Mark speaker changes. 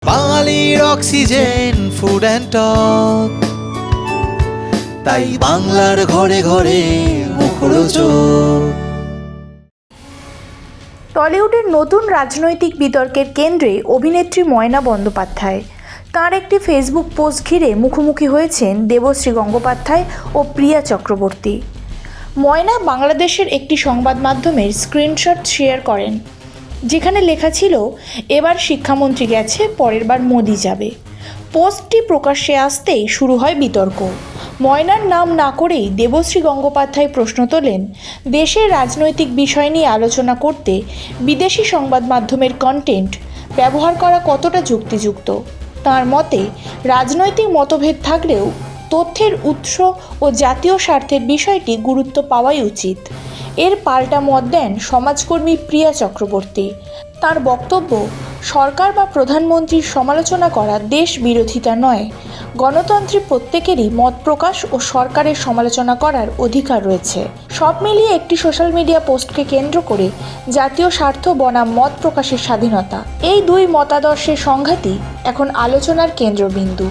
Speaker 1: বাঙালির oxygen food and talk, তাই বাংলার ঘরে ঘরে মুখরোচক।
Speaker 2: টলিউডের নতুন রাজনৈতিক বিতর্কের কেন্দ্রে অভিনেত্রী ময়না বন্দ্যোপাধ্যায়। তাঁর একটি ফেসবুক পোস্ট ঘিরে মুখোমুখি হয়েছেন দেবশ্রী গঙ্গোপাধ্যায় ও প্রিয়া চক্রবর্তী। ময়না বাংলাদেশের একটি সংবাদ মাধ্যমের স্ক্রিনশট শেয়ার করেন, যেখানে লেখা ছিল, এবার শিক্ষামন্ত্রী গেছে, পরের বার মোদি যাবে। পোস্টটি প্রকাশ্যে আসতেই শুরু হয় বিতর্ক। ময়নার নাম না করেই দেবশ্রী গঙ্গোপাধ্যায় প্রশ্ন তোলেন, দেশের রাজনৈতিক বিষয় নিয়ে আলোচনা করতে বিদেশি সংবাদ মাধ্যমের কন্টেন্ট ব্যবহার করা কতটা যুক্তিযুক্ত। তার মতে, রাজনৈতিক মতভেদ থাকলেও তথ্যের উৎস ও জাতীয় স্বার্থের বিষয়টি গুরুত্ব পাওয়াই উচিত। এর পাল্টা মত দেন সমাজকর্মী প্রিয়া চক্রবর্তী। তার বক্তব্য, সরকার বা প্রধানমন্ত্রীর সমালোচনা করা দেশ বিরোধিতা নয়। গণতন্ত্রে প্রত্যেকেরই মত প্রকাশ ও সরকারের সমালোচনা করার অধিকার রয়েছে। সব মিলিয়ে একটি সোশ্যাল মিডিয়া পোস্টকে কেন্দ্র করে জাতীয় স্বার্থ বনাম মত প্রকাশের স্বাধীনতা, এই দুই মতাদর্শের সংঘাতই এখন আলোচনার কেন্দ্রবিন্দু।